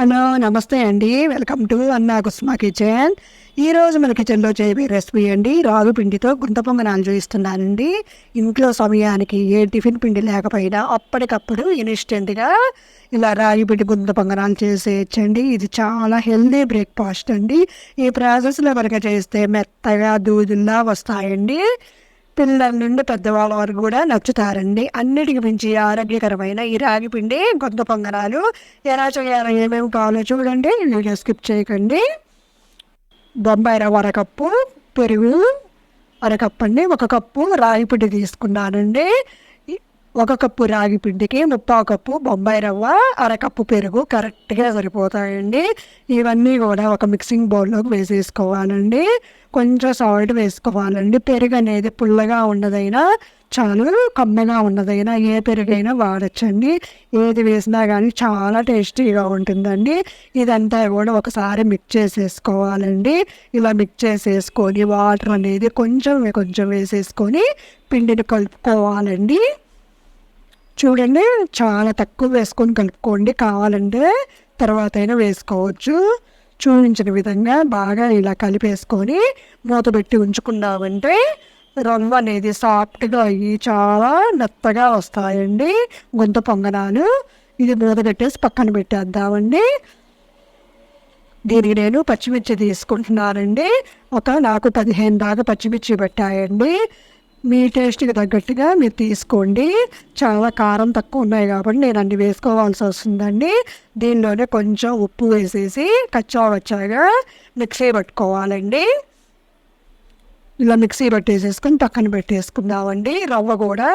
Hello, నమస్తే అండి. Welcome to అన్నా కుస్మా కిచెన్. ఈరోజు మన కిచెన్లో చేయబోయే రెసిపీ అండి, రాగి పిండితో గుంత పొంగనాలు చూపిస్తున్నానండి. ఇంట్లో సమయానికి ఏ టిఫిన్ పిండి లేకపోయినా అప్పటికప్పుడు ఇన్స్టెంట్గా ఇలా రాగి పిండి గుంత పొంగనాలు చేసేయచ్చండి. ఇది చాలా హెల్దీ బ్రేక్ఫాస్ట్ అండి. ఈ ప్రాసెస్లో కనుక చేస్తే మెత్తగా దూదుల్లా వస్తాయండి. పిల్లల నుండి పెద్దవాళ్ళ వరకు కూడా నచ్చుతారండి. అన్నిటికి మించి ఆరోగ్యకరమైన ఈ రాగి పిండి గుంత పొంగనాలు ఎలా చేయాలో ఏమేమి కావాలో చూడండి. వీడియో స్కిప్ చేయకండి. బొంబాయి రవ్వ అరకప్పు, పెరుగు అరకప్పు అండి. 1 కప్పు రాగి పిండి తీసుకున్నానండి. 1 కప్పు రాగి పిండికి 3/4 కప్పు బొంబాయి రవ్వ, అరకప్పు పెరుగు కరెక్ట్గా సరిపోతాయండి. ఇవన్నీ కూడా ఒక మిక్సింగ్ బౌల్లోకి వేసేసుకోవాలండి. కొంచెం సాల్ట్ వేసుకోవాలండి. పెరుగు అనేది పుల్లగా ఉన్నదైనా చాలు, కమ్మగా ఉన్నదైనా ఏ పెరుగైనా వాడచ్చండి. ఏది వేసినా కానీ చాలా టేస్టీగా ఉంటుందండి. ఇదంతా కూడా ఒకసారి మిక్స్ చేసేసుకోవాలండి. ఇలా మిక్స్ చేసేసుకొని వాటర్ అనేది కొంచెం కొంచెం వేసేసుకొని పిండిని కలుపుకోవాలండి. చూడండి, చాలా తక్కువ వేసుకొని కలుపుకోండి. కావాలంటే తర్వాత అయినా వేసుకోవచ్చు. చూపించిన విధంగా బాగా ఇలా కలిపేసుకొని మూత పెట్టి ఉంచుకున్నామంటే రవ్వ అనేది సాఫ్ట్గా అయ్యి చాలా మెత్తగా వస్తాయండి గుంత పొంగనాలు. ఇది మూత పెట్టేసి పక్కన పెట్టేద్దామండి. దీనికి నేను పచ్చిమిర్చి తీసుకుంటున్నానండి. నాకు 15 దాకా పచ్చిమిర్చి పెట్టాయండి. మీ టేస్ట్కి తగ్గట్టుగా మీరు తీసుకోండి. చాలా కారం తక్కువ ఉన్నాయి కాబట్టి నేను అన్ని వేసుకోవాల్సి వస్తుందండి. దీనిలోనే కొంచెం ఉప్పు వేసేసి కచ్చాగా మిక్సీ పట్టుకోవాలండి. ఇలా మిక్సీ పట్టేసేసుకొని పక్కన పెట్టేసుకుందామండి. రవ్వ కూడా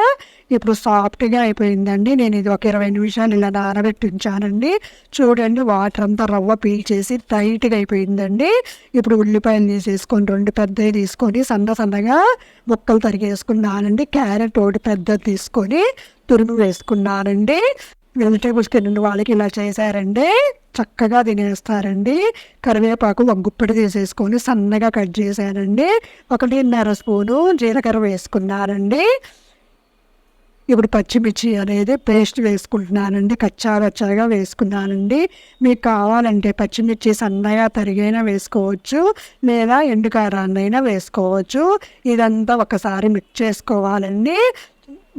ఇప్పుడు సాఫ్ట్గా అయిపోయిందండి. నేను ఇది ఒక 20 నిమిషాలు ఇలా నానబెట్టి ఉంచానండి. చూడండి, వాటర్ అంతా రవ్వ పీల్చేసి టైట్గా అయిపోయిందండి. ఇప్పుడు ఉల్లిపాయలు తీసేసుకొని 2 పెద్దవి తీసుకొని సన్నగా ముక్కలు తరిగేసుకున్నానండి. క్యారెట్ ఒకటి పెద్దది తీసుకొని తురుము వేసుకున్నానండి. వెజిటేబుల్స్ తిన్న వాళ్ళకి ఇలా చేశారండి చక్కగా తినేస్తారండి. కరివేపాకు 1 గుప్పెడు తీసేసుకొని సన్నగా కట్ చేశానండి. 1.5 స్పూను జీలకర్ర వేసుకున్నానండి. ఇప్పుడు పచ్చిమిర్చి అనేది పేస్ట్ వేసుకుంటున్నానండి. కచ్చాగా వేసుకున్నానండి. మీకు కావాలంటే పచ్చిమిర్చి సన్నగా తరిగైనా వేసుకోవచ్చు, లేదా ఎండుకారాన్నైనా వేసుకోవచ్చు. ఇదంతా ఒకసారి మిక్స్ చేసుకోవాలండి.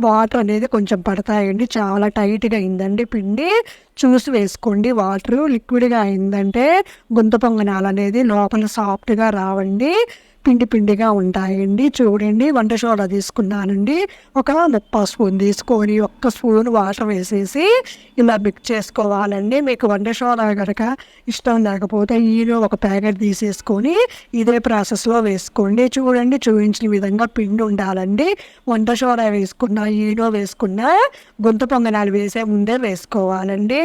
వాటర్ అనేది కొంచెం పడతాయండి. చాలా టైట్గా అయిందండి పిండి. చూసి వేసుకోండి. వాటర్ లిక్విడ్గా అయిందంటే గుంత పొంగనాలు అనేది లోపల సాఫ్ట్గా రావండి, పిండిగా ఉంటాయండి. చూడండి, వంట సోడా తీసుకున్నానండి. ఒక 30 స్పూన్ తీసుకొని 1 స్పూన్ వాటర్ వేసేసి ఇలా మిక్స్ చేసుకోవాలండి. మీకు వంట సోడా కనుక ఇష్టం లేకపోతే ఈనో 1 ప్యాకెట్ తీసేసుకొని ఇదే ప్రాసెస్లో వేసుకోండి. చూడండి, చూపించిన విధంగా పిండి ఉండాలండి. వంట సోడా వేసుకున్న ఈనో వేసుకున్న గుంత పొంగనాలు వేసే ముందే వేసుకోవాలండి.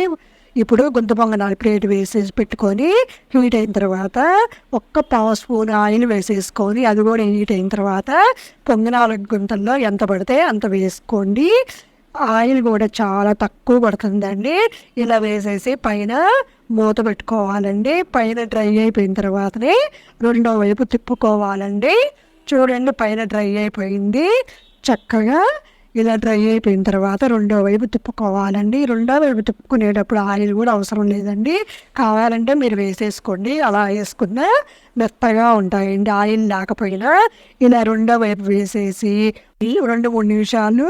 ఇప్పుడు గుంత పొంగనాలు ప్లేట్ వేసేసి పెట్టుకొని హీట్ అయిన తర్వాత 1/4 స్పూన్ ఆయిల్ వేసేసుకొని అది కూడా హీట్ అయిన తర్వాత పొంగనాల గుంతల్లో ఎంత పడితే అంత వేసుకోండి. ఆయిల్ కూడా చాలా తక్కువ పడుతుందండి. ఇలా వేసేసి పైన మూత పెట్టుకోవాలండి. పైన డ్రై అయిపోయిన తర్వాతనే రెండో వైపు తిప్పుకోవాలండి. చూడండి, పైన డ్రై అయిపోయింది. చక్కగా ఇలా డ్రై అయిపోయిన తర్వాత రెండో వైపు తిప్పుకోవాలండి. రెండో వైపు తిప్పుకునేటప్పుడు ఆయిల్ కూడా అవసరం లేదండి. కావాలంటే మీరు వేసేసుకోండి. అలా వేసుకున్న మెత్తగా ఉంటాయండి ఆయిల్ లేకపోయినా. ఇలా రెండో వైపు వేసేసి 2-3 నిమిషాలు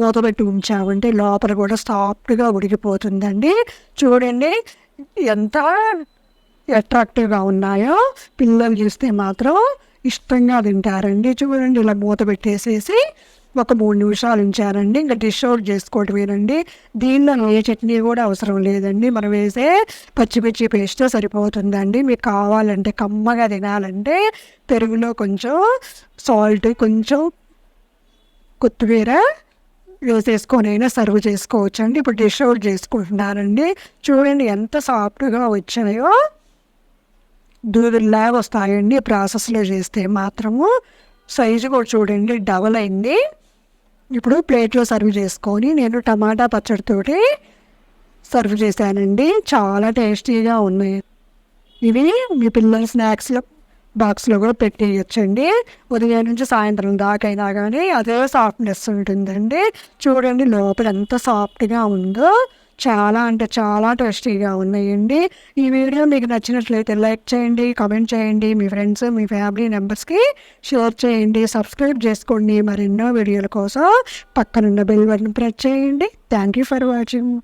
మూత పెట్టి ఉంచామంటే లోపల కూడా సాఫ్ట్గా ఉడికిపోతుందండి. చూడండి ఎంత అట్రాక్టివ్గా ఉన్నాయో. పిల్లలు చూస్తే మాత్రం ఇష్టంగా తింటారండి. చూడండి, ఇలా మూత పెట్టేసేసి ఒక 3 నిమిషాలు ఉంచారండి. ఇంకా డిష్ అవుట్ చేసుకోవటమేనండి. దీనిలో ఏ చట్నీ కూడా అవసరం లేదండి. మనం వేసే పచ్చిమిర్చి పేస్ట్ సరిపోతుందండి. మీకు కావాలంటే కమ్మగా తినాలంటే పెరుగులో కొంచెం సాల్ట్, కొంచెం కొత్తిమీర వేసేసుకొని అయినా సర్వ్ చేసుకోవచ్చు అండి. ఇప్పుడు డిష్ అవుట్ చేసుకుంటున్నానండి. చూడండి ఎంత సాఫ్ట్గా వచ్చాయో. దూదుల్లాగా వస్తాయండి ప్రాసెస్లో చేస్తే మాత్రము. సైజు కూడా చూడండి, డబల్ అయింది. ఇప్పుడు ప్లేట్లో సర్వ్ చేసుకొని నేను టమాటా పచ్చడితోటి సర్వ్ చేశానండి. చాలా టేస్టీగా ఉన్నాయి. ఇవి మీ పిల్లల స్నాక్స్లో బాక్స్లో కూడా పెట్టేయచ్చండి. ఉదయం నుంచి సాయంత్రం దాకైనా కానీ అదే సాఫ్ట్నెస్ ఉంటుందండి. చూడండి, లోపల ఎంత సాఫ్ట్గా ఉందో. చాలా అంటే చాలా టేస్టీగా ఉన్నాయండి. ఈ వీడియో మీకు నచ్చినట్లయితే లైక్ చేయండి, కామెంట్ చేయండి, మీ ఫ్రెండ్స్, మీ ఫ్యామిలీ మెంబర్స్కి షేర్ చేయండి, సబ్స్క్రైబ్ చేసుకోండి. మరెన్నో వీడియోల కోసం పక్కనున్న బెల్ బటన్ ప్రెస్ చేయండి. Thank you for watching.